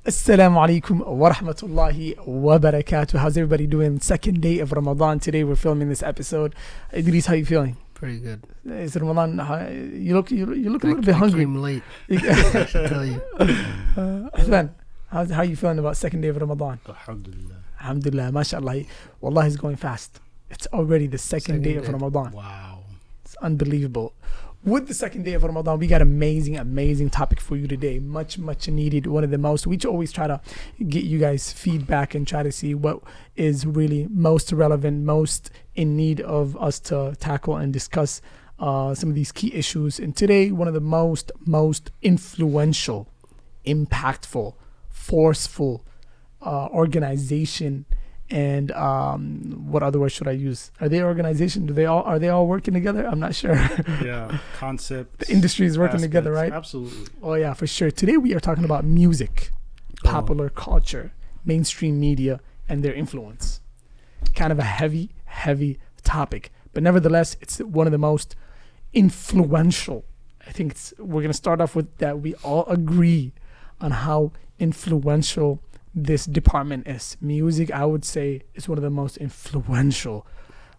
Asalamualikum wa rahmatullahi wa barakatuh. How's everybody doing? Second day of Ramadan. Today we're filming this episode. Idris, how you feeling? Pretty good. Is Ramadan? You look a little bit hungry. I came late. I should tell you. Afnan, how you feeling about second day of Ramadan? Alhamdulillah. Alhamdulillah, mashallah. Wallah, is going fast. It's already the second day of Ramadan. Wow. It's unbelievable. With the second day of Ramadan, we got amazing topic for you today. Much needed. One of the most. We always try to get you guys feedback and try to see what is really most relevant, most in need of us to tackle and discuss some of these key issues. And today, one of the most influential, impactful, forceful organization. And what other word should I use? Are they organization? Are they all working together? I'm not sure. Yeah, concept. The industry is working together, right? Absolutely. Oh yeah, for sure. Today we are talking about music, popular culture, mainstream media, and their influence. Kind of a heavy topic, but nevertheless, it's one of the most influential. I think we're gonna start off with that. We all agree on how influential this department is. Music, I would say, is one of the most influential,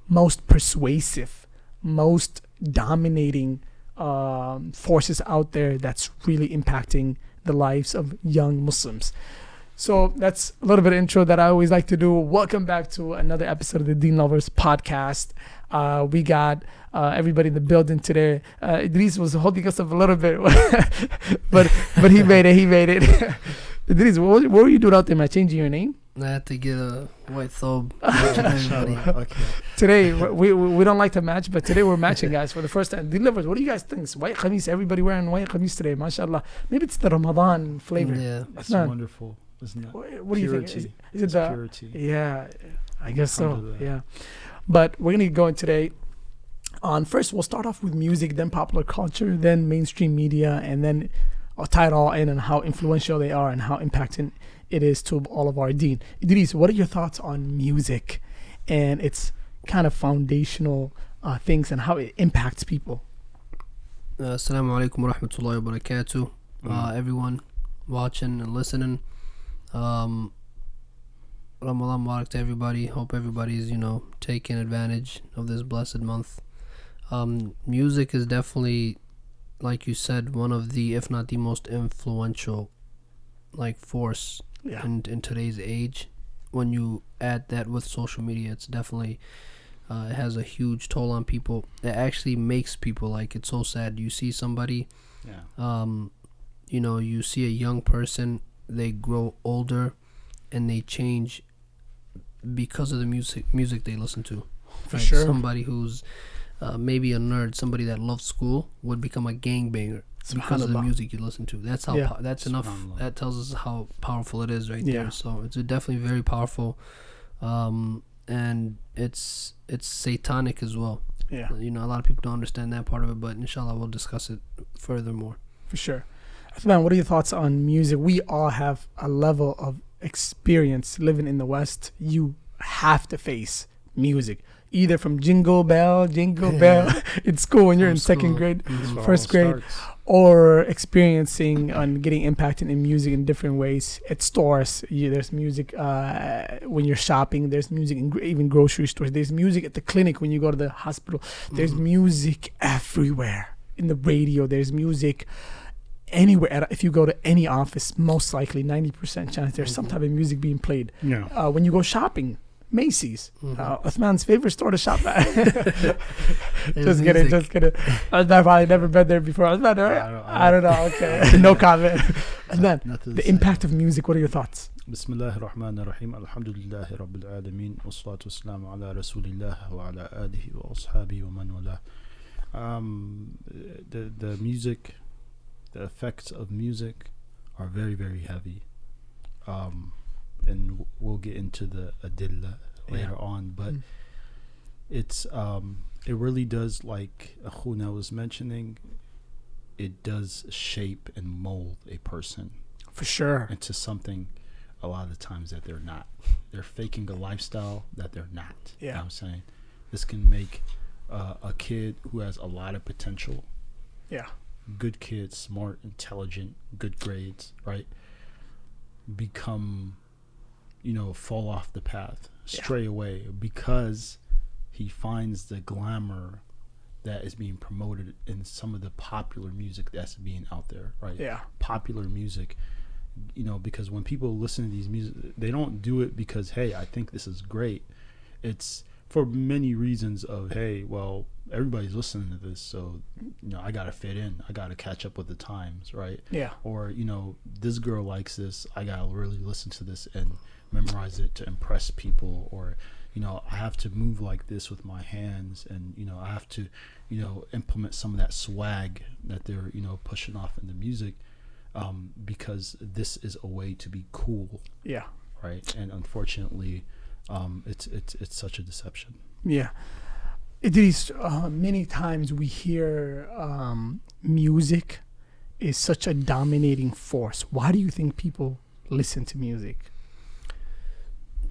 most persuasive, most dominating forces out there that's really impacting the lives of young Muslims. So that's a little bit of intro that I always like to do. Welcome back to another episode of the DEEN Lovers Podcast. We got everybody in the building today. Idris was holding us up a little bit, but he made it. Idris, what were you doing out there, man? Changing your name? I had to get a white thobe. Okay. Today, we don't like to match, but today we're matching, guys, for the first time. DEEN Lovers, what do you guys think? White khamis, everybody wearing white khamis today, mashallah. Maybe it's the Ramadan flavor. Yeah. That's wonderful, isn't it? What do you think? Is it It's the purity. Yeah, I guess so. Alhamdulillah. Yeah, but we're gonna go in today. On first, we'll start off with music, then popular culture, then mainstream media, and then I'll tie it all in and how influential they are and how impacting it is to all of our deen. Idris, what are your thoughts on music and its kind of foundational things and how it impacts people? Asalamualikum wa rahmatullahi wa barakatuh. Everyone watching and listening. Ramadan Mubarak to everybody. Hope everybody's, taking advantage of this blessed month. Music is definitely, like you said, one of the, if not the most influential, force in today's age. When you add that with social media, it's definitely it has a huge toll on people. It actually makes people, it's so sad. You see somebody, you see a young person, they grow older, and they change because of the music they listen to. For sure. Somebody who's maybe a nerd, somebody that loves school, would become a gangbanger because of the music you listen to. That's how that's enough. That tells us how powerful it is there. So it's definitely very powerful, and it's satanic as well. Yeah, a lot of people don't understand that part of it, but inshallah we'll discuss it furthermore. For sure. Athman, what are your thoughts on music? We all have a level of experience living in the West. You have to face music, either from jingle bell in school when you're in second grade, first grade, or experiencing and getting impacted in music in different ways. At stores, there's music when you're shopping. There's music in even grocery stores. There's music at the clinic when you go to the hospital. There's music everywhere. In the radio, there's music anywhere. If you go to any office, most likely 90% chance there's some type of music being played. When you go shopping, Macy's, Uthman's favorite store to shop at. Just kidding. I've probably never been there before. I don't know. Okay, no comment. Uthman, the impact of music. What are your thoughts? Bismillahir Rahmanir Rahim. Alhamdulillahi Rabbil Alameen. Wassalatu wassalamu ala Rasulillah wa ala alihi wa ashabihi wa man wala. The music, the effects of music are very, very heavy. And we'll get into the adilla later on, but it's it really does, like Akhuna was mentioning, it does shape and mold a person for sure into something a lot of the times that they're not. They're faking a lifestyle that they're not. You know what I'm saying? This can make a kid who has a lot of potential, good kid, smart, intelligent, good grades, right, become, fall off the path, stray away, because he finds the glamour that is being promoted in some of the popular music that's being out there, right? Yeah. Popular music, because when people listen to these music, they don't do it because, hey, I think this is great. It's for many reasons of, hey, well, everybody's listening to this, so, I got to fit in. I got to catch up with the times, right? Yeah. Or, this girl likes this. I got to really listen to this and memorize it to impress people. Or, I have to move like this with my hands, and, I have to, implement some of that swag that they're, pushing off in the music, because this is a way to be cool. Yeah. Right. And unfortunately, it's such a deception. Yeah. Idris, many times we hear music is such a dominating force. Why do you think people listen to music?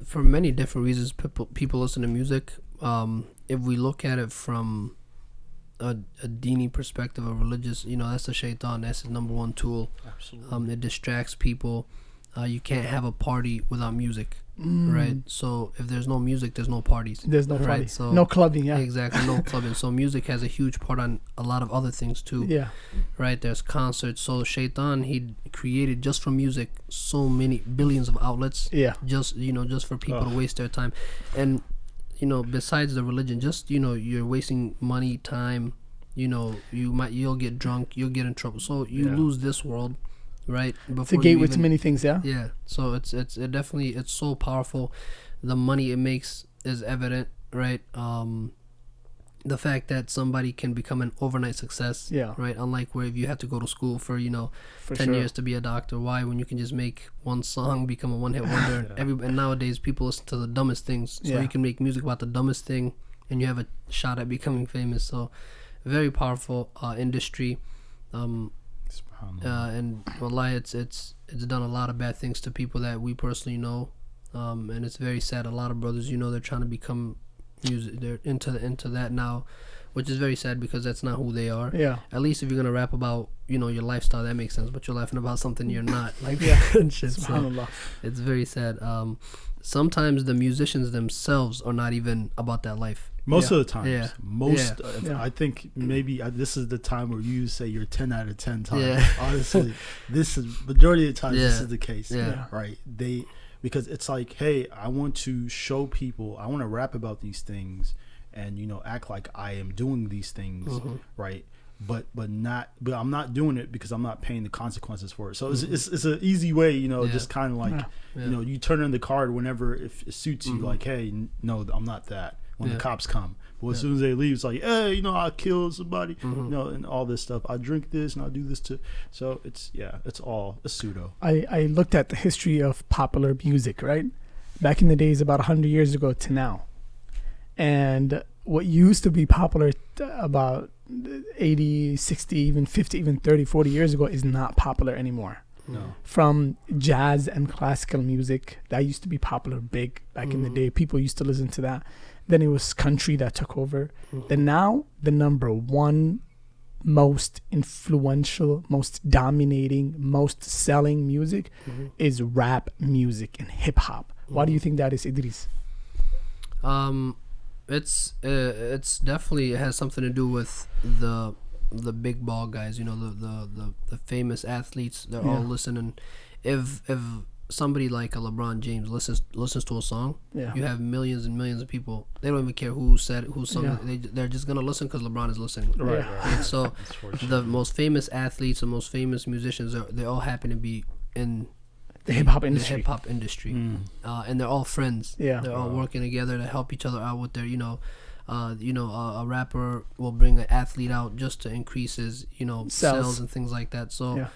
For many different reasons, people listen to music. If we look at it from a Deeni perspective, a religious, that's the shaitan. That's his number one tool. Absolutely. It distracts people. You can't have a party without music, right? So if there's no music, there's no parties. There's no right? party. So no clubbing, yeah. Exactly, no clubbing. So music has a huge part on a lot of other things too. Yeah. Right? There's concerts. So Shaitan, he created just from music so many billions of outlets. Yeah. Just for people to waste their time. And besides the religion, just you're wasting money, time. You'll get drunk, you'll get in trouble. So you lose this world. Right, it's a gateway to many things, yeah. Yeah, so it's definitely, it's so powerful. The money it makes is evident, right? The fact that somebody can become an overnight success, yeah, right? Unlike where if you have to go to school for 10 sure. years to be a doctor. Why, when you can just make one song become a one-hit wonder? And nowadays people listen to the dumbest things, so you can make music about the dumbest thing, and you have a shot at becoming famous. So, very powerful industry. And wallahi, it's done a lot of bad things to people that we personally know, and it's very sad. A lot of brothers, they're trying to become music, they're into that now, which is very sad because that's not who they are. Yeah. At least if you're gonna rap about your lifestyle, that makes sense. But you're laughing about something you're not, like shit. So it's very sad. Sometimes the musicians themselves are not even about that life. Most of the time. Yeah. I think maybe this is the time where you say you're 10 out of 10 times. Yeah. Honestly, this is majority of the time. This is the case. Yeah. Right. Because it's like, hey, I want to show people, I want to rap about these things and act like I am doing these things, right? But I'm not doing it because I'm not paying the consequences for it. So it's an easy way, just kind of like you turn in the card whenever if it suits you. Like, hey, no, I'm not that. When the cops come, but as soon as they leave, it's like, hey, I killed somebody, and all this stuff. I drink this and I do this too. So it's all a pseudo. I looked at the history of popular music, right? Back in the days, about 100 years ago to now, and what used to be popular about 80, 60, even 50, even 30, 40 years ago is not popular anymore. No. From jazz and classical music, that used to be popular big back in the day. People used to listen to that. Then it was country that took over. Then now the number one most influential, most dominating, most selling music is rap music and hip hop. Why do you think that is, Idris? It's definitely, it has something to do with the big ball guys, the famous athletes. They're all listening. If somebody like a LeBron James listens to a song, you have millions and millions of people. They don't even care who said it, who sung it. They're just gonna listen because LeBron is listening. Right. So the most famous athletes, the most famous musicians, they all happen to be in the hip hop industry. And they're all friends. They're all working together to help each other out with their a rapper will bring an athlete out just to increase his sales and things like that. So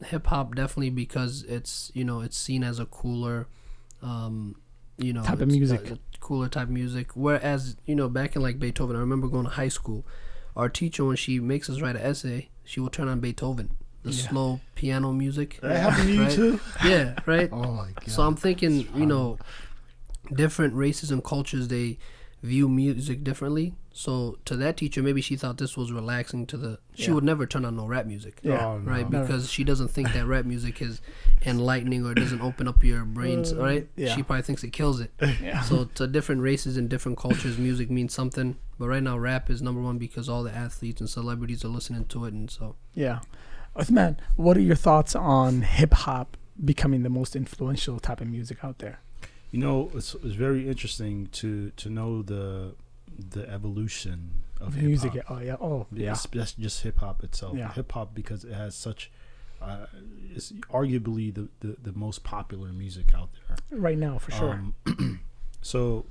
hip hop definitely, because it's it's seen as a cooler type of music, cooler type of music. Whereas back in like Beethoven, I remember going to high school, our teacher, when she makes us write an essay, she will turn on Beethoven, the slow piano music. That happened to you too? Yeah, right. Oh my god. So I'm thinking different races and cultures, they view music differently. So to that teacher, maybe she thought this was relaxing to the. She would never turn on no rap music. Yeah. Oh, no. Right, Never. because she doesn't think that rap music is enlightening or doesn't open up your brains, right? Yeah. She probably thinks it kills it. Yeah. So to different races and different cultures, music means something. But right now, rap is number one because all the athletes and celebrities are listening to it, and so. Yeah. Uthman, what are your thoughts on hip hop becoming the most influential type of music out there? You know, it's very interesting to know the evolution of Music. hip-hop. Oh, yeah. Oh, yeah. That's just hip hop itself. Yeah. Hip hop, because it has such, it's arguably the most popular music out there. Right now, for sure. So,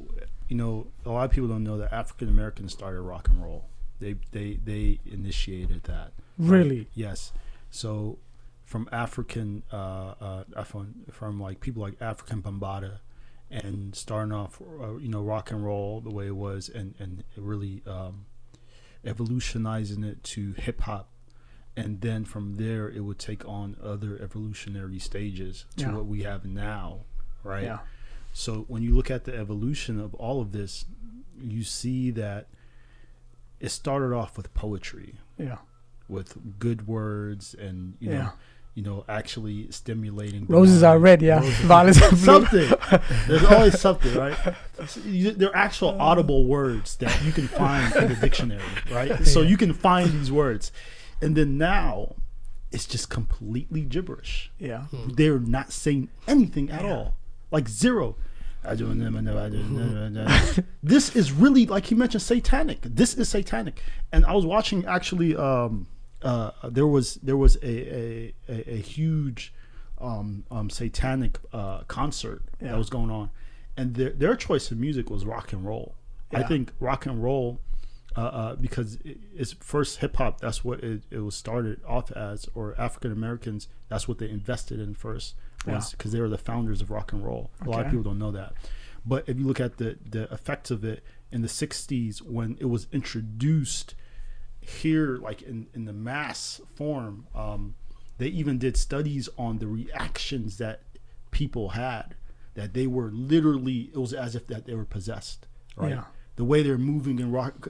you know, a lot of people don't know that African Americans started rock and roll. They initiated that. Really? Yes. So, from African, from like people like African Bambaataa, and starting off, you know, rock and roll the way it was, and really evolutionizing it to hip hop, and then from there it would take on other evolutionary stages to Yeah. what we have now, right? Yeah. So when you look at the evolution of all of this, you see that it started off with poetry, Yeah. with good words, and you know, actually stimulating. the Roses mind. are red, yeah. Roses- Violets are blue. Something. There's always something, right? They're actual audible words that you can find in the dictionary, right? So you can find these words, and then now it's just completely gibberish. Yeah. They're not saying anything at all, like zero. This is really, like you mentioned, satanic. This is satanic. And I was watching actually. There was a huge satanic concert that was going on, and their choice of music was rock and roll. I think rock and roll, because it's first hip hop. That's what it was started off as, or African Americans. That's what they invested in first, because they were the founders of rock and roll. A lot of people don't know that, but if you look at the effects of it in the '60s when it was introduced here, like in the mass form, they even did studies on the reactions that people had, that they were literally, it was as if that they were possessed, right? Yeah. The way they're moving and rock,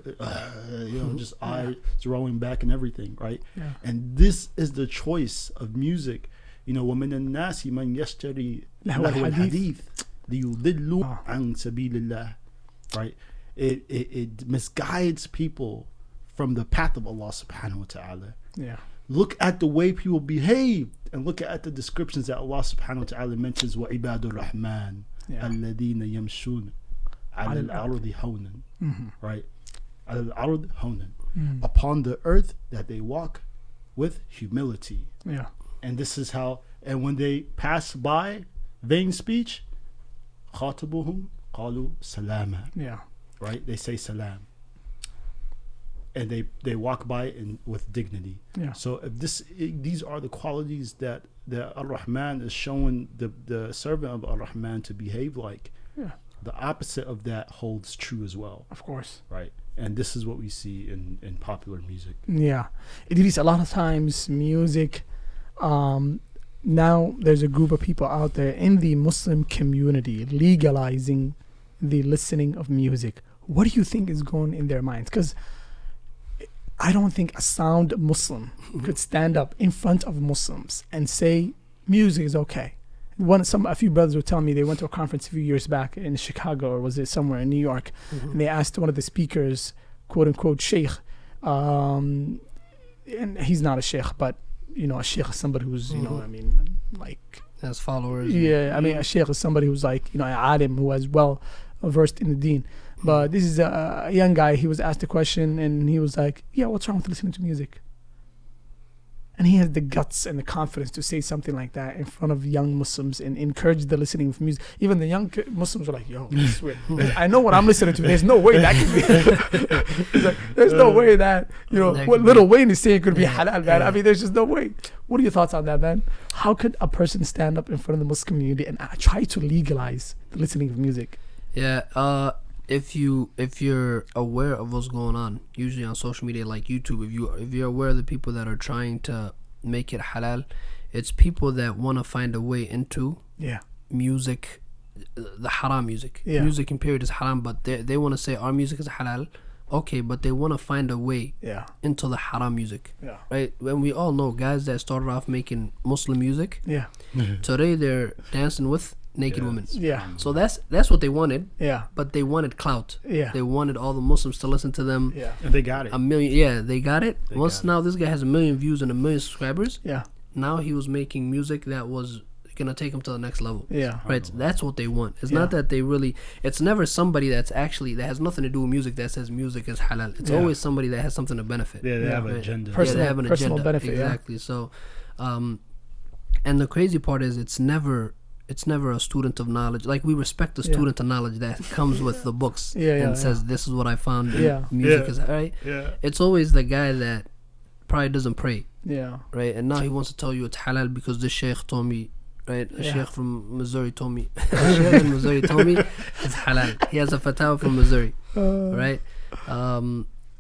just eyes rolling back and everything, right? Yeah. And this is the choice of music. You know, وَمِنَ النَّاسِ مَنْ يَشْتَرِي لَهْوَ الْحَدِيثِ لِيُضِلُّوا عَنْ سَبِيلِ اللَّهِ, right? It misguides people from the path of Allah subhanahu wa ta'ala. Yeah. Look at the way people behave, and look at the descriptions that Allah subhanahu wa ta'ala mentions. وَعِبَادُ الرَّحْمَنِ الَّذِينَ يَمْشُونَ عَلَى الْأَرْضِ هَوْنًا, right? عَلَى الْأَرْضِ هَوْنًا, upon the earth that they walk with humility. Yeah. And this is how, and when they pass by vain speech, خَاطِبُهُمْ قَالُوا سَلَامًا, Yeah. right? They say salam. And they walk by with dignity. Yeah. So if these are the qualities that Ar-Rahman is showing the servant of Ar-Rahman to behave like. Yeah. The opposite of that holds true as well, Of course. right? And this is what we see in popular music. Yeah. Idris, a lot of times music, now there's a group of people out there in the Muslim community legalizing the listening of music. What do you think is going in their minds? Because I don't think a sound Muslim could stand up in front of Muslims and say music is okay. A few brothers were telling me they went to a conference a few years back in Chicago, or was it somewhere in New York, and they asked one of the speakers, quote unquote sheikh, and he's not a sheikh, but you know, a sheikh is somebody who's, you know, I mean, like, As followers. yeah, I mean, a sheikh is somebody who's like, you know, an alim who is well versed in the deen. But this is a young guy. He was asked a question and he was like, yeah, what's wrong with listening to music? And he has the guts and the confidence to say something like that in front of young Muslims and encourage the listening of music. Even the young Muslims were like, yo, I swear, I know what I'm listening to. There's no way that can be. It's like, there's no way that, you know, what Lil Wayne is saying could be halal, man. I mean, there's just no way. What are your thoughts on that, man? How could a person stand up in front of the Muslim community and try to legalize the listening of music? Yeah, if you're aware of what's going on, usually on social media like YouTube, if you're aware of the people that are trying to make it halal, it's people that want to find a way into music, the haram music. Yeah. Music in period is haram, but they want to say our music is halal, Okay, but they want to find a way Yeah. into the haram music, Yeah. right? And we all know guys that started off making Muslim music. Yeah. Today they're dancing with naked women. Yeah. So that's what they wanted, Yeah. but they wanted clout. Yeah. They wanted all the Muslims to listen to them. Yeah. And they got it. A million, yeah, they got it. They Once got now this guy has 1 million views and 1 million subscribers. Yeah. Now he was making music that was gonna take him to the next level. Yeah. Right, that's what they want. It's Yeah. not that they really. It's never somebody that has nothing to do with music that says music is halal. It's Yeah. always somebody that has something to benefit. Yeah, they Yeah. have an Right. agenda. Personal- they have an personal agenda. benefit, yeah. Exactly. So, and the crazy part is it's never a student of knowledge. Like we respect the Yeah. student of knowledge that comes with the books Yeah, and says this is what I found. in Yeah. Music Yeah. is right. Yeah. It's always the guy that probably doesn't pray. Yeah. Right, and now he wants to tell you it's halal because the sheikh told me, right? A Yeah. sheikh from Missouri told me. A sheikh in Missouri told me it's halal. He has a fatwa from Missouri, right?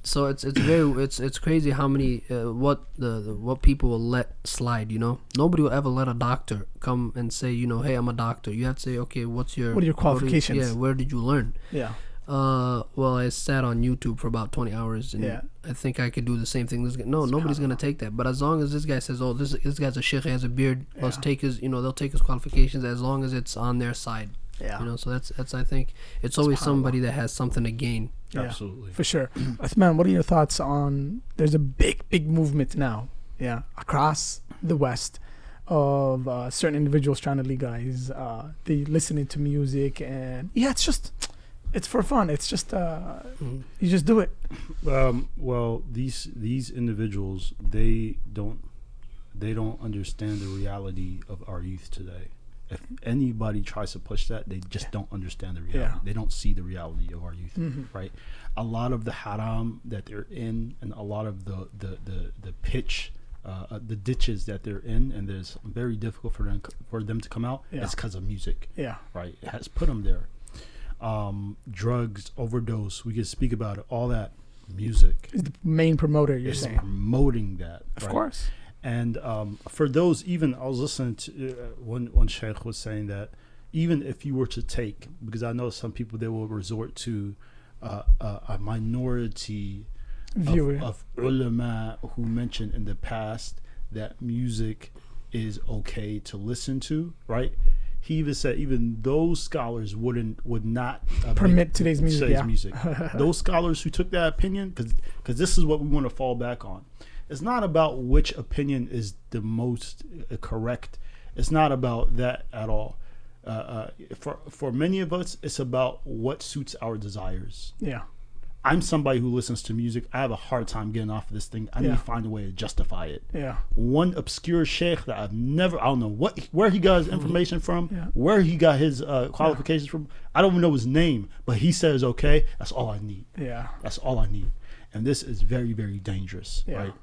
So it's crazy how many what people will let slide. You know, nobody will ever let a doctor come and say, you know, hey, I'm a doctor. You have to say, okay, what are your qualifications? Where did you learn? Yeah. Well, I sat on YouTube for about 20 hours, and Yeah. I think I could do the same thing. Nobody's gonna take that. But as long as this guy says, "Oh, this guy's a sheikh, he has a beard," let's Yeah. take his, they'll take his qualifications as long as it's on their side. Yeah. So that's I think it's always powerful. somebody that has something to gain. Yeah. Absolutely. For sure. Uthman, what are your thoughts on, there's a big movement now, across the West of certain individuals trying to legalize the listening to music, and it's for fun. It's just, you just do it. Well, these individuals, they don't understand the reality of our youth today. If anybody tries to push that, they just don't understand the reality. Yeah. They don't see the reality of our youth, Mm-hmm. right? A lot of the haram that they're in, and a lot of the pitch, the ditches that they're in, and it's very difficult for them to come out. Yeah. It's because of music, Yeah. right? It has put them there. Drugs, overdose. We can speak about it. All that music Is the main promoter, you're is saying. promoting that. Of right? course. And for those, even I was listening to one sheikh was saying that even if you were to take, because I know some people, they will resort to a minority Viewer. of ulama who mentioned in the past that music is okay to listen to, right? He even said even those scholars would not Permit today's music, yeah. music. Those scholars who took that opinion, because this is what we want to fall back on. It's not about which opinion is the most correct. It's not about that at all. For many of us, it's about what suits our desires. Yeah. I'm somebody who listens to music. I have a hard time getting off of this thing. I need Yeah. to find a way to justify it. Yeah. One obscure sheikh that I don't know where he got his information from, Yeah. where he got his qualifications from. I don't even know his name, but he says, okay, that's all I need. Yeah. That's all I need. And this is very, very dangerous, Yeah. right?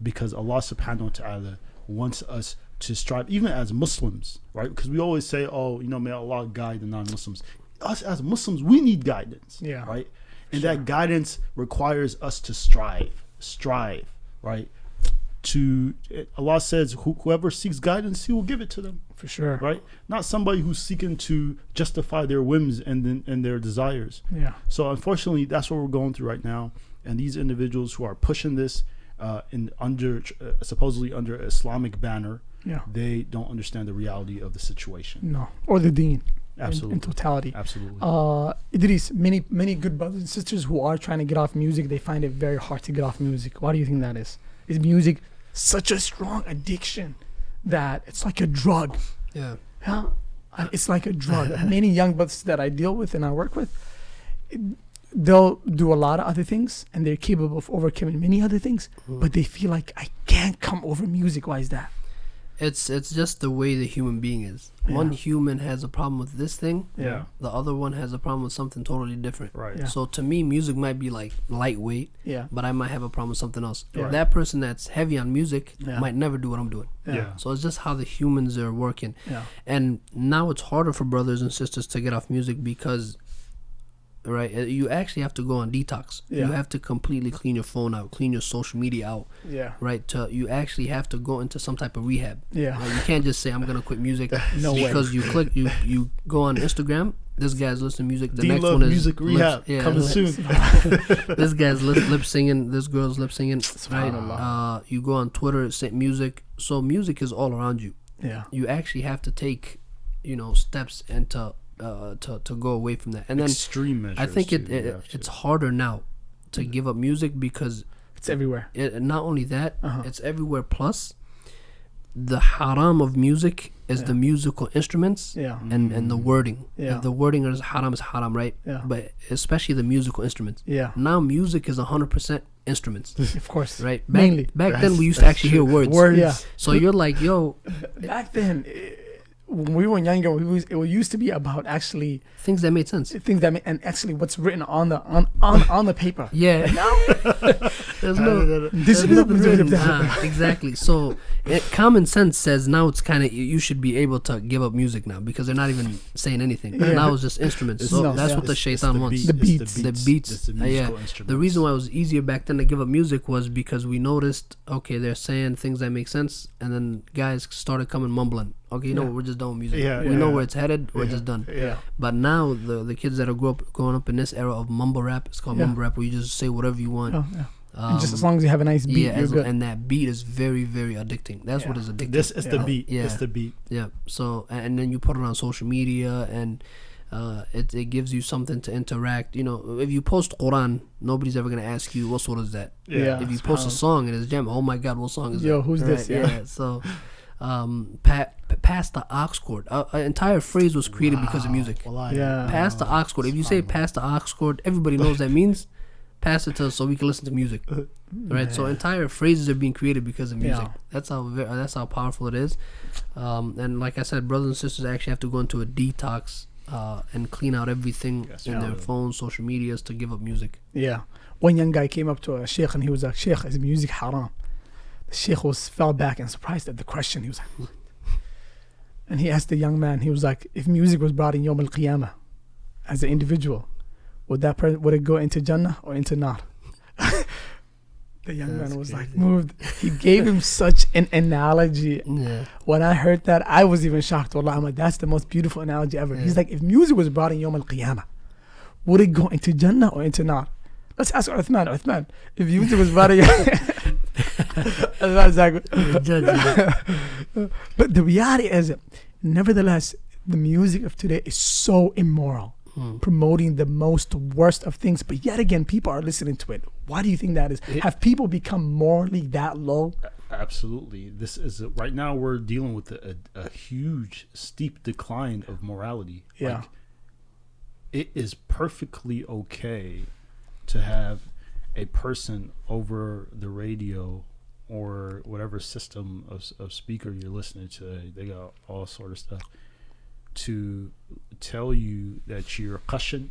Because Allah subhanahu wa ta'ala wants us to strive, even as Muslims, right? Because we always say, oh, may Allah guide the non-Muslims. Us as Muslims, we need guidance, Yeah. right? And that guidance requires us to strive, right? Allah says, whoever seeks guidance, He will give it to them, For sure. right? Not somebody who's seeking to justify their whims and their desires. Yeah. So unfortunately, that's what we're going through right now. And these individuals who are pushing this supposedly under Islamic banner, Yeah. they don't understand the reality of the situation. No. Or the deen. Absolutely. In totality. Absolutely. Idris, many good brothers and sisters who are trying to get off music, they find it very hard to get off music. Why do you think that is? Is music such a strong addiction that it's like a drug? Yeah. Yeah, it's like a drug. Many young brothers that I deal with and I work with, they'll do a lot of other things and they're capable of overcoming many other things, but they feel like I can't come over music. Why is that? It's just the way the human being is. Yeah. One human has a problem with this thing. Yeah. The other one has a problem with something totally different. Right. Yeah. So to me, music might be like lightweight, Yeah. but I might have a problem with something else. Yeah. That person that's heavy on music Yeah. might never do what I'm doing. Yeah. So it's just how the humans are working. Yeah. And now it's harder for brothers and sisters to get off music because, right, you actually have to go on detox. Yeah. You have to completely clean your phone out, clean your social media out, Yeah. right? You actually have to go into some type of rehab. Yeah. Like, you can't just say I'm gonna quit music No way. because you go on Instagram This guy's listening to music. The DEEN next Love one is Music Rehab coming soon. This guy's lip singing. This girl's lip singing. Right? You go on Twitter, say music. So music is all around you. Yeah. You actually have to take, steps into to go away from that. And then extreme measures. I think it's harder now to give up music because it's everywhere. Not only that, it's everywhere. Plus, the haram of music is the musical instruments and the wording. Yeah. If the wording is haram, right? Yeah. But especially the musical instruments. Yeah. Now music is 100% instruments. Of course. Right? Mainly. Back then we used to actually hear words. Yeah. So you're like, yo. Back then, when we were younger, it used to be about actually things that made sense. And actually what's written on the paper. Yeah. There's nothing written. Exactly. So common sense says now it's kind of you should be able to give up music now because they're not even saying anything. Yeah. Now it's just instruments. So that's what the shaitan wants. The beats. It's the musical instruments. The reason why it was easier back then to give up music was because we noticed, okay, they're saying things that make sense, and then guys started coming mumbling. Okay, what, we're just done with music. We know where it's headed. We're just done. Yeah. But now the kids that are growing up in this era of mumble rap, it's called mumble rap, where you just say whatever you want. And just as long as you have a nice beat, you're good. And that beat is very, very addicting. That's what is addicting. This is the beat. Yeah. It's the beat. Yeah. So and then you put it on social media, and it gives you something to interact. If you post Quran, nobody's ever gonna ask you what surah is that. Yeah. If you post a song and it's jam, oh my God, what song is that? Yo, who's this? Yeah. So. Pass the aux cord. An entire phrase was created because of music. Yeah. Pass the aux cord. If you say pass the aux cord, everybody knows that means pass it to us so we can listen to music. Right? So entire phrases are being created because of music. Yeah. That's how powerful it is. And like I said, brothers and sisters actually have to go into a detox and clean out everything in their phones, social medias to give up music. Yeah. One young guy came up to a sheikh and he was like, "Sheikh, is music haram?" The sheikh fell back and surprised at the question. He was like, and he asked the young man, he was like, if music was brought in Yawm al-Qiyamah as an individual, would it go into Jannah or into Nar? The young man was like moved. He gave him such an analogy. Yeah. When I heard that, I was even shocked. Wallah, I'm like, that's the most beautiful analogy ever. He's like, if music was brought in Yawm al-Qiyamah, would it go into Jannah or into Nar? Let's ask Uthman, if music was brought in But the reality is, nevertheless, the music of today is so immoral, promoting the most worst of things. But yet again, people are listening to it. Why do you think that is? Have people become morally that low? Absolutely. This is right now we're dealing with a huge, steep decline of morality. Yeah, it is perfectly okay to have a person over the radio or whatever system of speaker you're listening to, they got all sort of stuff, to tell you that you're qashin,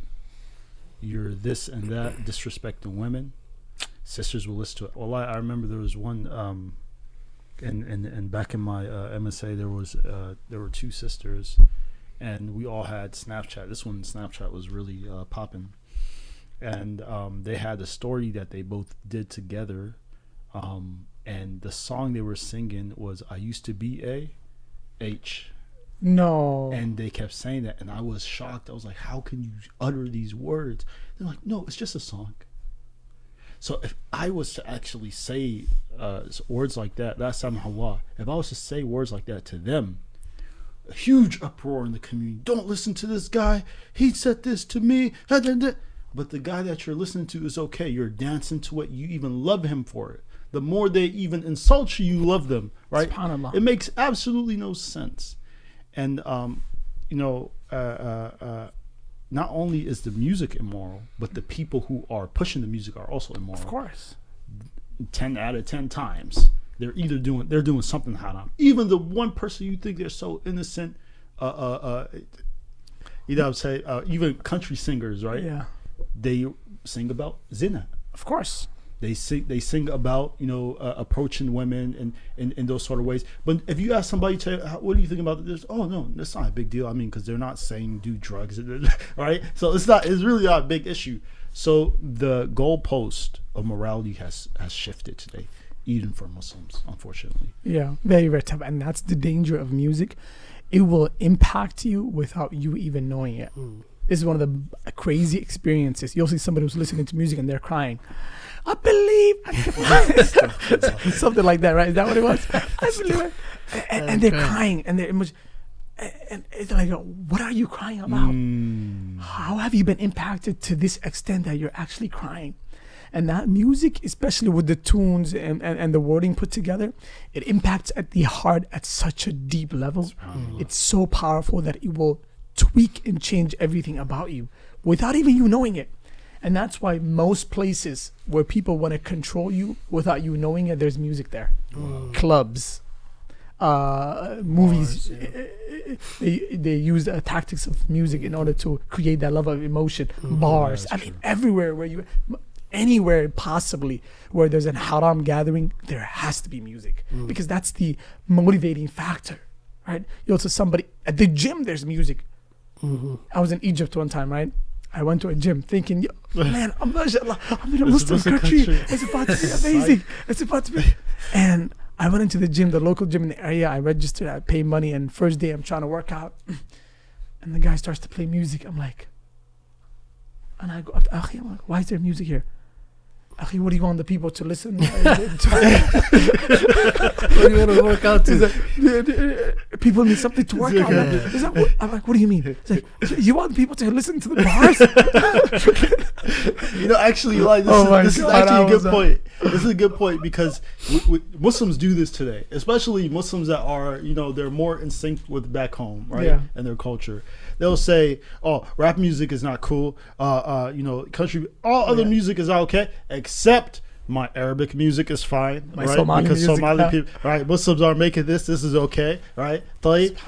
you're this and that, disrespecting women. Sisters will listen to it. Well, I remember there was one, and back in my MSA, there were two sisters, and we all had Snapchat. This one, Snapchat, was really popping. And they had a story that they both did together, and the song they were singing was "I used to be a H." No. And they kept saying that, and I was shocked. I was like, "How can you utter these words?" They're like, "No, it's just a song." So if I was to actually say words like that, that's Samahullah. If I was to say words like that to them, a huge uproar in the community. Don't listen to this guy. He said this to me. But the guy that you're listening to is okay. You're dancing to it. You even love him for it. The more they even insult you, you love them, right? SubhanAllah. It makes absolutely no sense. And, not only is the music immoral, but the people who are pushing the music are also immoral. Of course. 10 out of 10 times, they're doing something haram. Even the one person you think they're so innocent, even country singers, right? Yeah. They sing about zina. Of course. They sing about approaching women in those sort of ways. But if you ask somebody, what do you think about this? Oh no, that's not a big deal. I mean, because they're not saying do drugs, right? So it's really not a big issue. So the goalpost of morality has shifted today, even for Muslims, unfortunately. Yeah, very, very tough. And that's the danger of music. It will impact you without you even knowing it. This is one of the crazy experiences. You'll see somebody who's listening to music and they're crying. I believe something like that, right? Is that what it was? I believe it. And they're crying and they're and it's like, what are you crying about? How have you been impacted to this extent that you're actually crying? And that music, especially with the tunes and the wording put together, it impacts at the heart at such a deep level. It's so powerful that it will tweak and change everything about you without even you knowing it. And that's why most places where people want to control you without you knowing it, there's music there. Clubs, movies, they use the tactics of music in order to create that level of emotion. Bars, I mean, everywhere anywhere possibly where there's an haram gathering, there has to be music because that's the motivating factor, right? You'll see somebody at the gym, there's music. I was in Egypt one time, right? I went to a gym thinking, man, I'm in a Muslim country. It's about to be amazing. It's about to be. And I went into the gym, the local gym in the area. I registered, I paid money, and first day I'm trying to work out. And the guy starts to play music. I'm like, and I go up to Akhi, I'm like, why is there music here? Akhi, what do you want the people to listen? What do you want to work out to? People need something to work out. I'm like, what do you mean? It's like, you want people to listen to the bars? Actually, like this is actually a good point. This is a good point because Muslims do this today, especially Muslims that are, they're more in sync with back home, right? Yeah. And their culture. They'll say, "Oh, rap music is not cool. Country, all other music is okay, except my Arabic music is fine, my right? Somali because music, Somali people, right? Muslims are making this. This is okay, right? But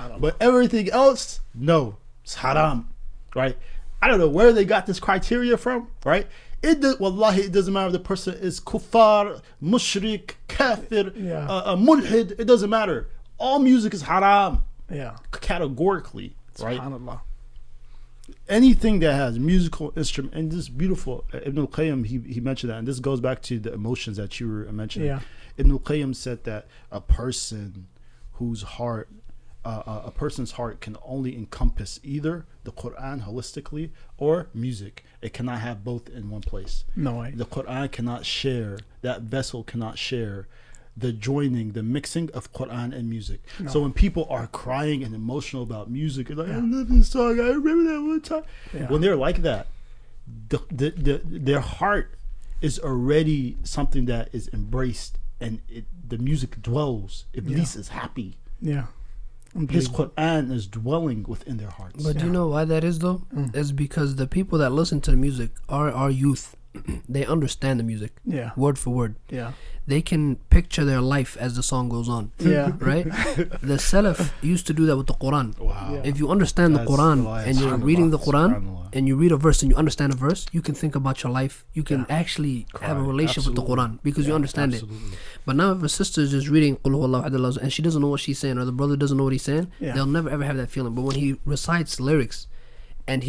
everything else, no, it's haram, right? I don't know where they got this criteria from, right? Wallahi, it doesn't matter if the person is kuffar, mushrik, kafir, mulhid. It doesn't matter. All music is haram, categorically. Right? SubhanAllah. Anything that has musical instrument, and this is beautiful. Ibn al-Qayyim, he mentioned that, and this goes back to the emotions that you were mentioning. Yeah. Ibn al-Qayyim said that a person's heart can only encompass either the Quran holistically or music. It cannot have both in one place. No way. The Quran cannot share, that vessel cannot share the mixing of Quran and music. No. So when people are crying and emotional about music, they're like, I love this song, I remember that one time. When they're like that, their heart is already something that is embraced, and the music dwells. Iblis is happy. Yeah. His Quran is dwelling within their hearts. But do you know why that is though? It's because the people that listen to the music are our youth. They understand the music, word for word. They can picture their life as the song goes on. Right? The Salaf used to do that with the Quran. Wow. If you understand the Quran and you're reading the Quran and you read a verse and you understand a verse, you can think about your life. You can actually have a relationship with the Quran because you understand it. But now if a sister is just reading Qul Huwallahu Ahad and she doesn't know what she's saying, or the brother doesn't know what he's saying, they'll never ever have that feeling. But when he recites lyrics and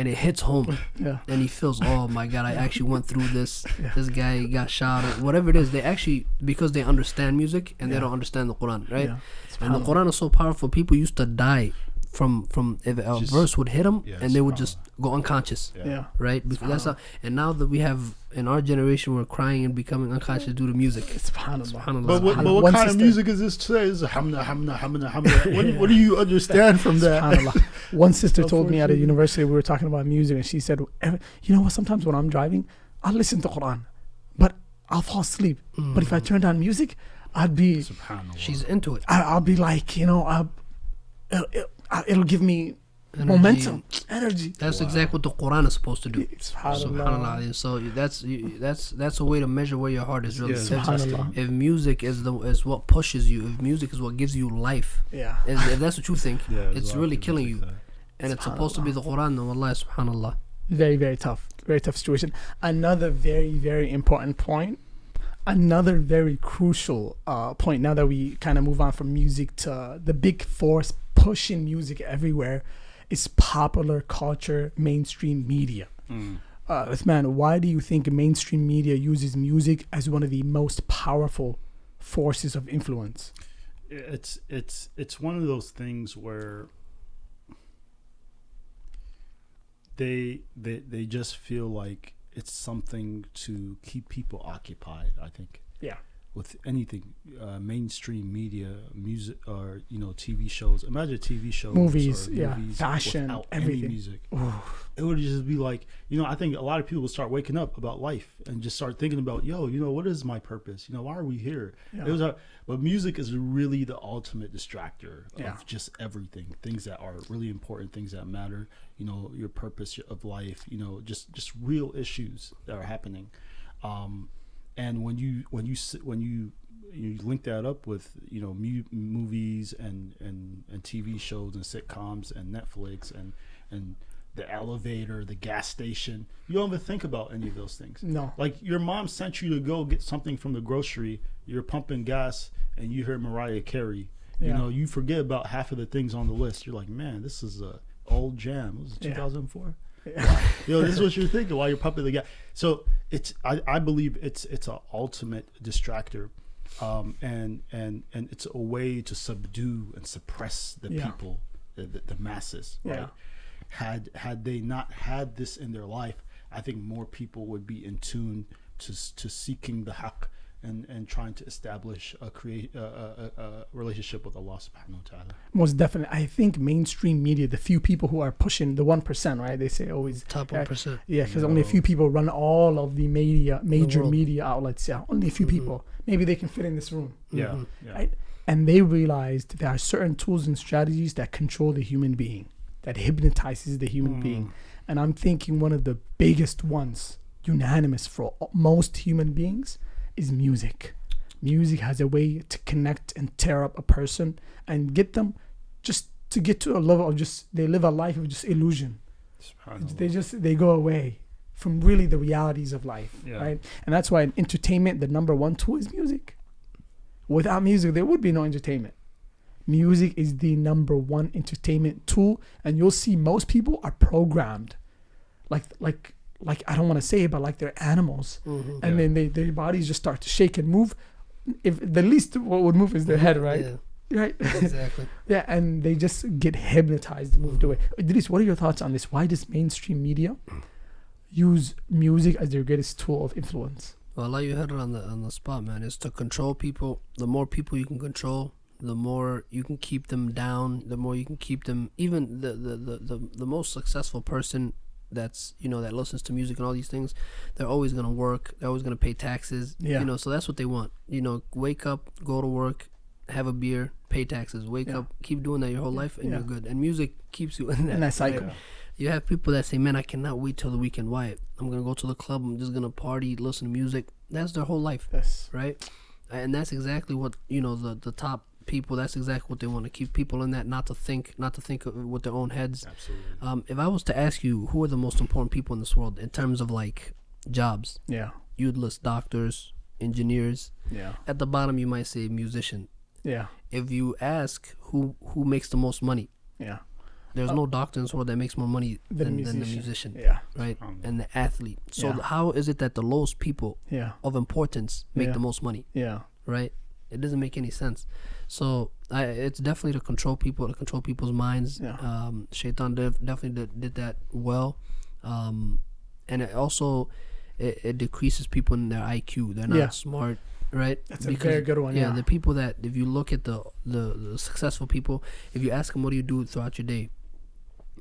it hits home, and he feels, oh my God, I actually went through this. This guy got shot, or whatever it is. They actually, because they understand music and they don't understand the Quran, right? And the Quran is so powerful. People used to die from if a verse would hit them, and they would just go unconscious, right? Because that's how. And now that we have in our generation, we're crying and becoming unconscious due to music. SubhanAllah. But what kind of music is this today? Is hamna. What do you understand from that? SubhanAllah. One sister told me at a university, we were talking about music, and she said, you know what, sometimes when I'm driving, I'll listen to Quran, but I'll fall asleep. But if I turned on music, I'd be, she's into it. I'll be like, it'll give me momentum, energy. That's exactly what the Quran is supposed to do. Subhanallah. So that's a way to measure where your heart is really. Subhanallah. If music is what pushes you, if music is what gives you life, if that's what you think, it's really killing you. And it's supposed to be the Quran. No, Allah, subhanallah. Very, very tough. Very tough situation. Another very, very important point. Another very crucial point, now that we kind of move on from music to the big force pushing music everywhere, is popular culture, mainstream media. Uthman, why do you think mainstream media uses music as one of the most powerful forces of influence? It's one of those things where they just feel like it's something to keep people occupied. I think. Yeah. With anything, mainstream media, music, or TV shows. Imagine TV shows, movies, or movies fashion, without everything. any music. Oof. It would just be like, I think a lot of people would start waking up about life and just start thinking about, what is my purpose? Why are we here? Yeah. But music is really the ultimate distractor of Yeah. just everything. Things that are really important, things that matter. Your purpose of life. Just real issues that are happening. And when you link that up with movies and TV shows and sitcoms and Netflix and the elevator, the gas station, you don't even think about any of those things. No. Like your mom sent you to go get something from the grocery, you're pumping gas and you hear Mariah Carey. Yeah. You forget about half of the things on the list. You're like, man, this is a old jam. Was it 2004? Yeah. This is what you're thinking while you're pumping the gas. So I believe it's an ultimate distractor, and it's a way to subdue and suppress the people, the masses. Right? Yeah. Had they not had this in their life, I think more people would be in tune to seeking the haqq and trying to establish a relationship with Allah subhanahu wa ta'ala. Most definitely. I think mainstream media, the few people who are pushing the 1%, right? They say always top 1%. Yeah, because only a few people run all of the major media outlets. Yeah, only a few people. Maybe they can fit in this room. Yeah. Right? And they realized there are certain tools and strategies that control the human being, that hypnotizes the human being. And I'm thinking one of the biggest ones, unanimous for most human beings, is music. Music has a way to connect and tear up a person and get them just to get to a level of they live a life of just illusion. They go away from really the realities of life, right? And that's why in entertainment, the number one tool is music. Without music, there would be no entertainment. Music is the number one entertainment tool, and you'll see most people are programmed like I don't want to say it, but like they're animals. And then their bodies just start to shake and move. If the least what would move is their head, right? Right. Exactly. Yeah, and they just get hypnotized, moved away. Idris, what are your thoughts on this? Why does mainstream media use music as their greatest tool of influence? Well, like you hit it on the spot, man. It's to control people. The more people you can control, the more you can keep them down. The more you can keep them. Even the most successful person that's that listens to music and all these things, they're always gonna work. They're always gonna pay taxes. Yeah. So that's what they want. Wake up, go to work, have a beer, pay taxes. Wake up, keep doing that your whole life, and you're good. And music keeps you in that. And that cycle. Right? You have people that say, man, I cannot wait till the weekend. Why? I'm going to go to the club. I'm just going to party, listen to music. That's their whole life. Yes. Right? And that's exactly what, the top people, that's exactly what they want to keep people in that, not to think with their own heads. Absolutely. If I was to ask you, who are the most important people in this world in terms of like jobs? Yeah. You'd list doctors, engineers. Yeah. At the bottom, you might say musician. Yeah. If you ask who makes the most money, yeah, there's no doctor in this world that makes more money than the musician. Yeah. Right? And the athlete. So how is it that the lowest people of importance make the most money? Yeah. Right? It doesn't make any sense. So it's definitely to control people, to control people's minds. Yeah. Shaitan definitely did that well. And it also it decreases people in their IQ. They're not smart. Right? That's a very good one. Yeah. The people that, if you look at the successful people, if you ask them what do you do throughout your day,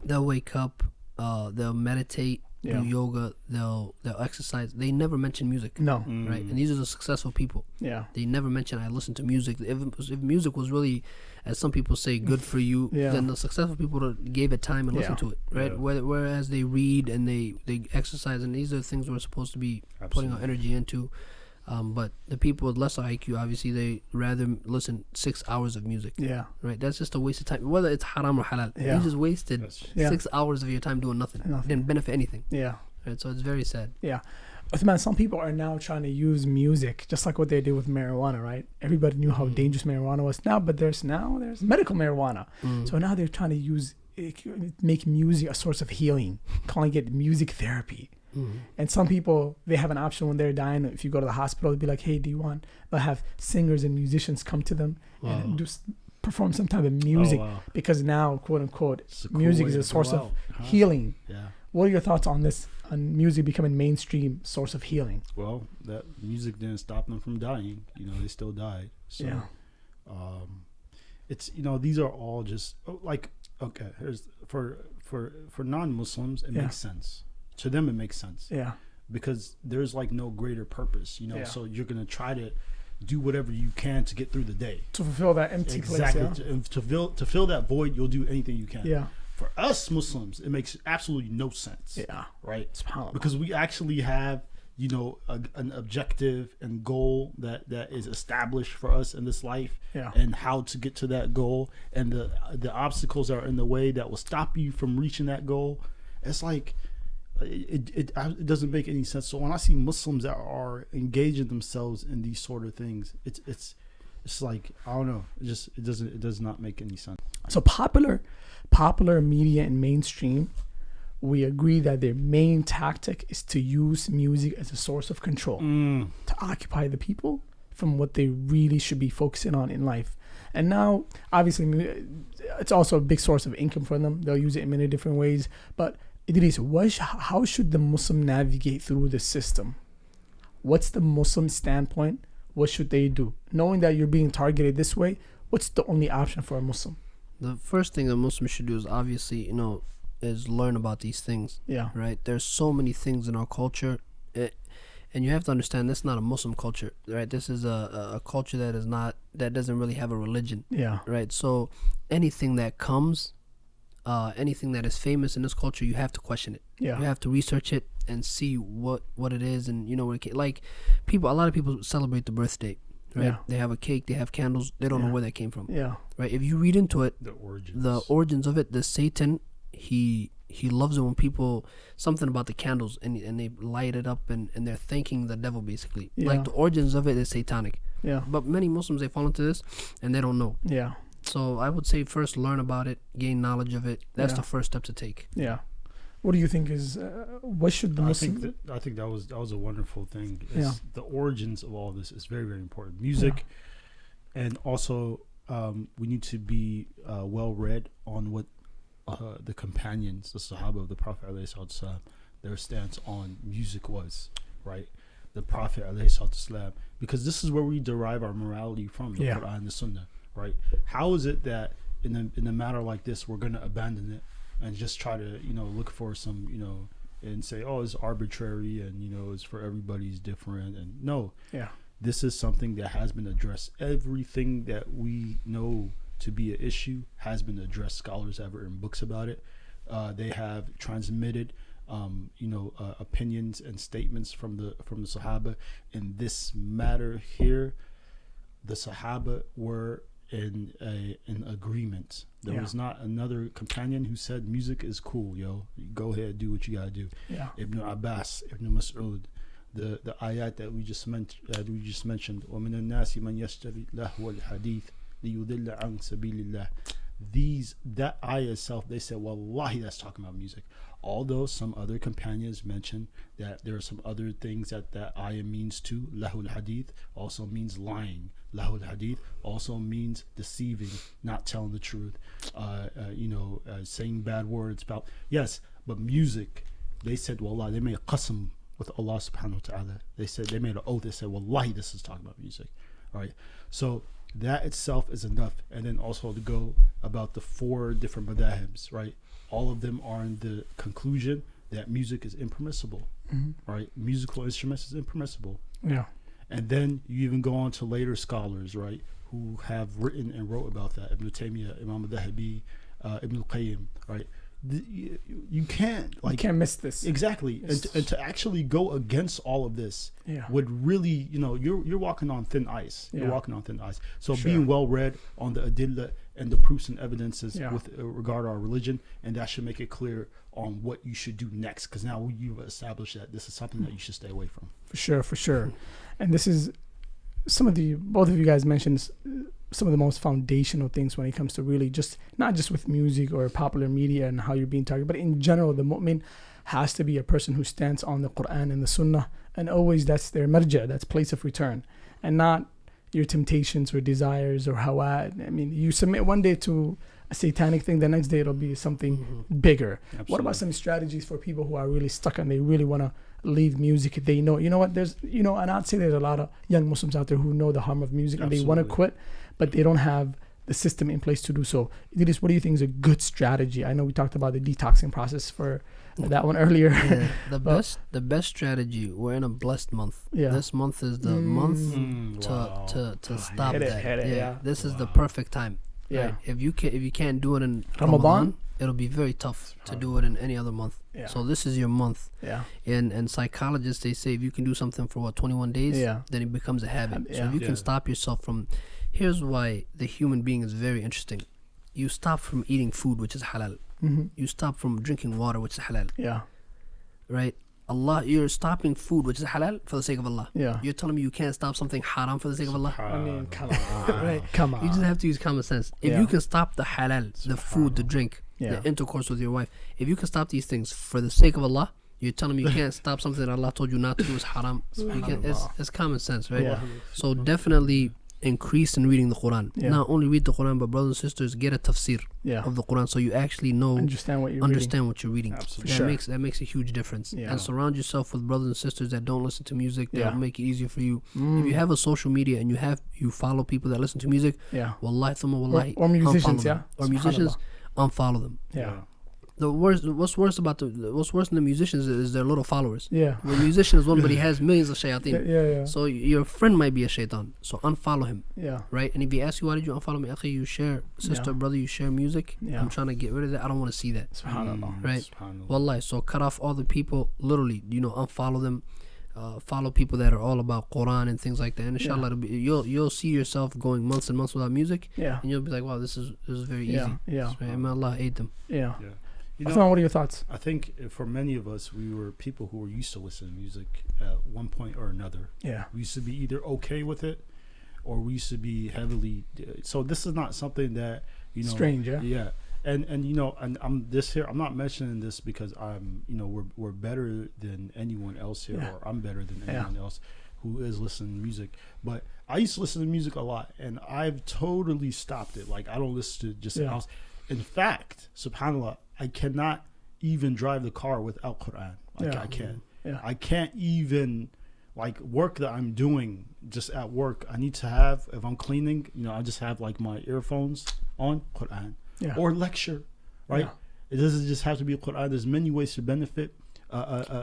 they'll wake up, they'll meditate, do yoga, they'll exercise. They never mention music. No. Right? And these are the successful people. Yeah. They never mention I listen to music. If music was really, as some people say, good for you, then the successful people gave it time and listened to it. Right? Yeah. Whereas they read and they exercise, and these are the things we're supposed to be putting our energy into. But the people with lesser IQ, obviously, they rather listen 6 hours of music. Yeah. Right? That's just a waste of time. Whether it's haram or halal. Yeah. You just wasted 6 hours of your time doing nothing. Didn't benefit anything. Yeah. Right? So it's very sad. Yeah. Uthman, some people are now trying to use music just like what they did with marijuana, right? Everybody knew how dangerous marijuana was now, but there's medical marijuana. So now they're trying to make music a source of healing, calling it music therapy. And some people, they have an option when they're dying. If you go to the hospital, they'll be like, hey, they'll have singers and musicians come to them and just perform some type of music because now, quote unquote, music is a source of healing. Yeah. What are your thoughts on this, on music becoming mainstream source of healing? Well, that music didn't stop them from dying. You know, they still died. So, Yeah. It's, you know, these are all just like, okay, here's for non-Muslims, it Yeah. makes sense. To them, it makes sense. Yeah. Because there's like no greater purpose, you know. Yeah. So you're gonna try to do whatever you can to get through the day. To fulfill that empty Exactly. place. Yeah. To fill that void, you'll do anything you can. Yeah. For us Muslims, it makes absolutely no sense. Yeah. Right. SubhanAllah. Because we actually have, you know, an objective and goal that is established for us in this life, Yeah. and how to get to that goal, and the obstacles are in the way that will stop you from reaching that goal. It's like it doesn't make any sense. So when I see Muslims that are engaging themselves in these sort of things, it's like, I don't know, it does not make any sense. So popular media and mainstream, we agree that their main tactic is to use music as a source of control, to occupy the people from what they really should be focusing on in life. And now, obviously, it's also a big source of income for them. They'll use it in many different ways. But Idris, how should the Muslim navigate through the system? What's the Muslim standpoint? What should they do? Knowing that you're being targeted this way, what's the only option for a Muslim? The first thing a Muslim should do is obviously, is learn about these things. Yeah. Right? There's so many things in our culture. And you have to understand, this is not a Muslim culture, right? This is a culture that doesn't really have a religion. Yeah. Right? So anything that comes, anything that is famous in this culture, you have to question it. Yeah. You have to research it and see what it is, and like a lot of people celebrate the birthday, right? Yeah. They have a cake, they have candles, they don't know where that came from. Yeah. Right? If you read into it, The origins of it, the Satan, he loves it when people, something about the candles, and they light it up and they're thanking the devil, basically. Yeah. Like the origins of it is satanic. Yeah. But many Muslims, they fall into this and they don't know. Yeah. So I would say first learn about it, gain knowledge of it. That's Yeah. the first step to take. Yeah. What do you think is what should the Muslim? I think that was a wonderful thing. Yeah. The origins of all this is very, very important. Music, and also we need to be well read on what the companions, the Sahaba of the Prophet ﷺ, their stance on music was, right? The Prophet ﷺ, because this is where we derive our morality from, the Quran and the Sunnah, right? How is it that in a matter like this we're going to abandon it and just try to look for some and say, oh, it's arbitrary and it's for everybody's different, and no, this is something that has been addressed. Everything that we know to be an issue has been addressed. Scholars have written books about it. They have transmitted opinions and statements from the Sahaba. In this matter here, the Sahaba were in agreement. There was not another companion who said music is cool, yo. Go ahead, do what you gotta do. Yeah. Ibn Abbas, Ibn Mas'ud, the ayat that we just mentioned. وَمِنَ النَّاسِ مَنْ يَشْتَرِي لَهْوَ الْحَدِيثِ لِيُضِلَّ عَنْ سَبِيلِ اللَّهِ. That ayah itself, they said, wallahi, that's talking about music. Although some other companions mentioned that there are some other things that ayah means too. Lahul hadith also means lying. Lahul hadith also means deceiving, not telling the truth, saying bad words about. Yes, but music, they said, wallah, they made a qasam with Allah subhanahu wa ta'ala. They said, they made an oath. They said, wallahi, this is talking about music. All right. So that itself is enough. And then also to go about the 4 different madahibs, right? All of them are in the conclusion that music is impermissible, right? Musical instruments is impermissible. Yeah. And then you even go on to later scholars, right, who have written and wrote about that. Ibn Taymiyyah, Imam al-Dhahabi, Ibn al-Qayyim, right? You can't miss this. Exactly. And to actually go against all of this would really, you're walking on thin ice. You're walking on thin ice. So being well read on the adillah and the proofs and evidences with regard to our religion, and that should make it clear on what you should do next, because now you've established that this is something that you should stay away from. For sure. And this is both of you guys mentioned some of the most foundational things when it comes to really just not just with music or popular media and how you're being targeted, but in general, the mu'min has to be a person who stands on the Quran and the Sunnah, and always that's their marja, that's place of return, and not your temptations or desires or hawa. I mean, you submit one day to a satanic thing, the next day it'll be something bigger. Absolutely. What about some strategies for people who are really stuck and they really want to leave music? They know, you know what, there's, you know, and I'd say there's a lot of young Muslims out there who know the harm of music and they want to quit, but they don't have the system in place to do so. Idris, what do you think is a good strategy? I know we talked about the detoxing process for that one earlier. Yeah, the best strategy. We're in a blessed month. Yeah. This month is the month to stop that. Yeah. This is the perfect time. Yeah. Right? If you can't do it in Ramadan, it'll be very tough to do it in any other month. Yeah. So this is your month. Yeah. And psychologists, they say if you can do something for 21 days, then it becomes a habit. So if you can stop yourself from, here's why the human being is very interesting. You stop from eating food, which is halal. You stop from drinking water, which is halal. Yeah. Right? Allah, you're stopping food, which is halal, for the sake of Allah. Yeah. You're telling me you can't stop something haram for the sake of Allah? I mean, come on. Right? Come on. You just have to use common sense. If you can stop the halal, the food, the drink, the intercourse with your wife, if you can stop these things for the sake of Allah, you're telling me you can't stop something that Allah told you not to do is haram. It's common sense, right? Yeah. So definitely increase in reading the Quran. Not only read the Quran, but brothers and sisters, get a tafsir of the Quran so you actually know, understand what you're reading. Absolutely. That makes a huge difference. And surround yourself with brothers and sisters that don't listen to music. That'll make it easier for you. If you have a social media and you follow people that listen to music, wallahi thumma wallahi, or musicians, or musicians, unfollow them. What's worse than the musicians is their little followers. The musician is one, but he has millions of shayateen. So your friend might be a shaitan. So unfollow him. Right? And if he asks you, why did you unfollow me? Akhi, you share, sister, brother, you share music. I'm trying to get rid of that. I don't want to see that. Subhanallah. Right? Wallahi. So cut off all the people, literally, unfollow them. Follow people that are all about Quran and things like that. And inshallah, you'll see yourself going months and months without music. And you'll be like, wow, this is very easy. Right? May Allah aid them. What are your thoughts? I think for many of us, we were people who were used to listening to music at one point or another. We used to be either okay with it, or we used to be heavily. So this is not something that strange. And I'm this here. I'm not mentioning this because I'm we're better than anyone else here, or I'm better than anyone else who is listening to music. But I used to listen to music a lot, and I've totally stopped it. Like I don't listen to just house. In fact, subhanallah, I cannot even drive the car without Quran. Like I can't. I can't even like work that I'm doing just at work. I need to have, if I'm cleaning, I just have like my earphones on, Quran. Or lecture, right? It doesn't just have to be Quran. There's many ways to benefit.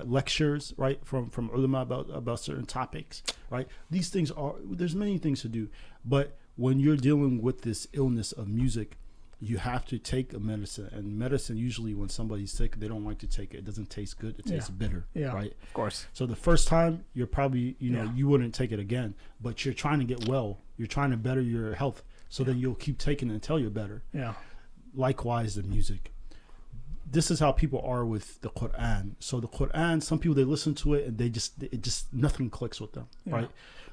Lectures, right, from ulama about certain topics, right? These things there's many things to do, but when you're dealing with this illness of music, you have to take a medicine, and medicine usually when somebody's sick, they don't like to take it. It doesn't taste good. It tastes bitter, right? Of course. So the first time you're probably you wouldn't take it again, but you're trying to get well. You're trying to better your health, so then you'll keep taking it until you're better. Likewise, the music. This is how people are with the Quran. So the Quran, some people, they listen to it and it just nothing clicks with them, right?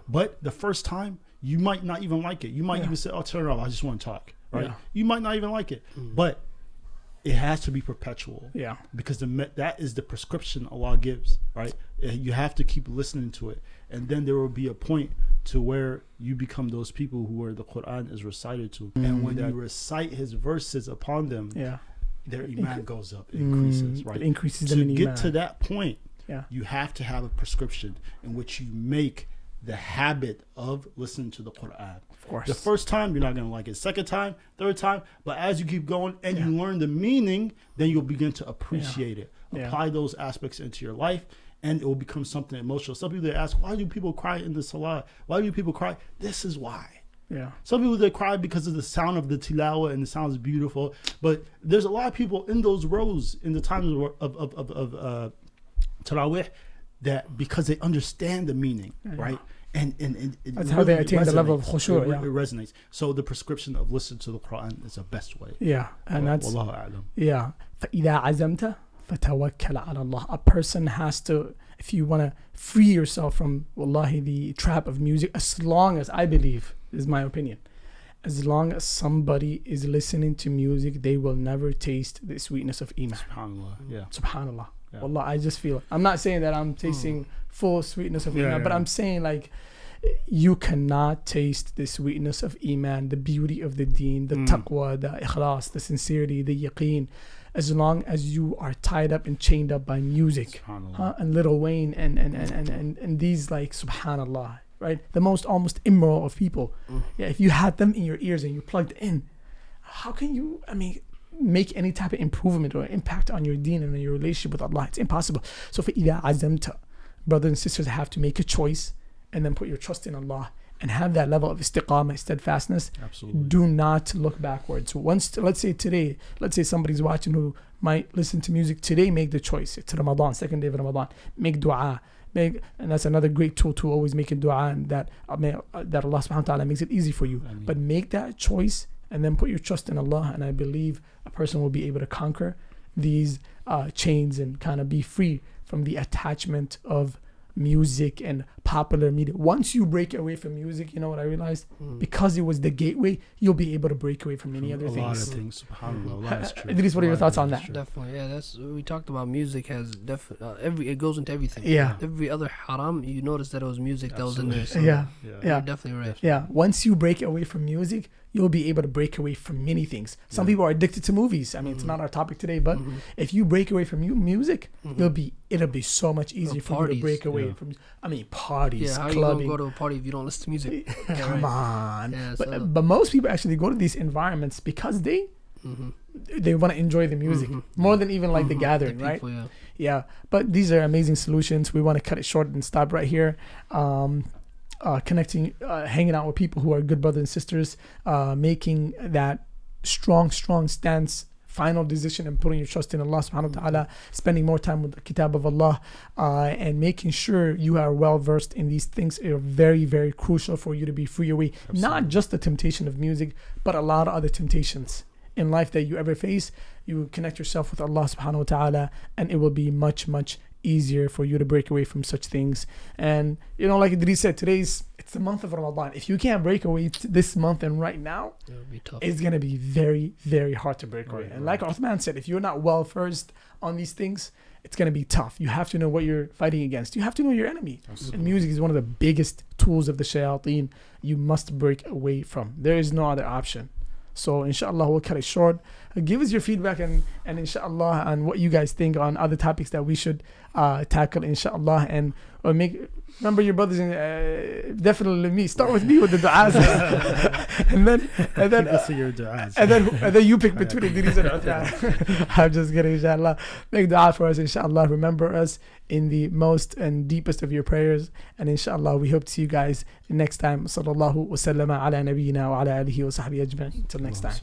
But the first time, you might not even like it. You might even say, "Oh, turn it off. I just want to talk." Right? You might not even like it, but it has to be perpetual. Because that is the prescription Allah gives, right? You have to keep listening to it, and then there will be a point to where you become those people who are the Quran is recited to, and when you recite His verses upon them, their iman goes up, it increases, right? It increases them in iman. To get to that point, you have to have a prescription in which you make the habit of listening to the Quran. Of course. The first time, you're not going to like it. Second time, third time. But as you keep going and you learn the meaning, then you'll begin to appreciate it. Apply those aspects into your life, and it will become something emotional. Some people, they ask, why do people cry in the salah? Why do people cry? This is why. Some people, they cry because of the sound of the tilawah, and the sound is beautiful. But there's a lot of people in those rows in the times of tarawih, that because they understand the meaning, right? And that's how they attain the level of khushu'. It resonates. So the prescription of listening to the Quran is the best way. And that's Wallahu a'lam. فَإِذَا عَزَمْتَ فَتَوَكَّلَ عَلَى اللَّهِ. A person has to, if you want to free yourself from wallahi the trap of music, as long as, I believe, is my opinion, as long as somebody is listening to music, they will never taste the sweetness of iman. Subhanallah. Wallah, I just feel, I'm not saying that I'm tasting full sweetness of iman, but I'm saying like you cannot taste the sweetness of iman, the beauty of the deen, the taqwa, the ikhlas, the sincerity, the yaqeen, as long as you are tied up and chained up by music. And Lil Wayne and these, like, subhanallah, right? The most almost immoral of people. Yeah, if you had them in your ears and you plugged in, how can you, make any type of improvement or impact on your deen and your relationship with Allah? It's impossible. So فَإِذَا عَزَمْتَ, brothers and sisters have to make a choice and then put your trust in Allah and have that level of istiqamah, steadfastness. Absolutely. Do not look backwards. Once, let's say somebody's watching who might listen to music today, make the choice. It's Ramadan, second day of Ramadan. Make dua. And that's another great tool to always make a dua, and that Allah subhanahu wa ta'ala makes it easy for you. Ameen. But make that choice and then put your trust in Allah, and I believe a person will be able to conquer these chains and kind of be free from the attachment of music and popular media. Once you break away from music, you know what I realized? Because it was the gateway, you'll be able to break away from many other things. A lot of things, subhanAllah. That's true. Idris, what are your thoughts on that? Definitely, yeah. That's we talked about. Music has it goes into everything. Yeah. Every other haram, you notice that it was music that was in there. So Yeah. you're definitely right. Yeah. Once you break away from music, you'll be able to break away from many things. Some people are addicted to movies. It's not our topic today, but if you break away from music, it'll be so much easier for you to break away from. Parties, how clubbing. are you gonna go to a party if you don't listen to music? Come on. Yeah, but most people actually go to these environments because they want to enjoy the music more than even like the gathering, right? People, Yeah. But these are amazing solutions. We want to cut it short and stop right here. Connecting, hanging out with people who are good brothers and sisters, making that strong stance, final decision, and putting your trust in Allah subhanahu wa ta'ala, spending more time with the kitab of Allah, and making sure you are well versed in these things are very, very crucial for you to be free away. Absolutely. Not just the temptation of music, but a lot of other temptations in life that you ever face. You connect yourself with Allah subhanahu wa ta'ala, and it will be much, much easier for you to break away from such things. And like Idris said, it's the month of Ramadan. If you can't break away this month and right now, it'll be tough. it's gonna be very, very hard to break away. And like Uthman said, if you're not well versed on these things, it's gonna be tough. You have to know what you're fighting against. You have to know your enemy. And music is one of the biggest tools of the shayateen you must break away from. There is no other option. So inshallah, we'll cut it short. Give us your feedback and inshallah on what you guys think on other topics that we should tackle, inshallah. And remember your brothers, and definitely me. Start with me with the du'as. and then you pick between Idris and Uthman. I'm just kidding, inshallah. Make dua for us, inshallah. Remember us in the most and deepest of your prayers. And inshallah, we hope to see you guys next time. Sallallahu wa sallama ala nabiyyina wa ala alihi wa sahbihi ajma'in. Until next time.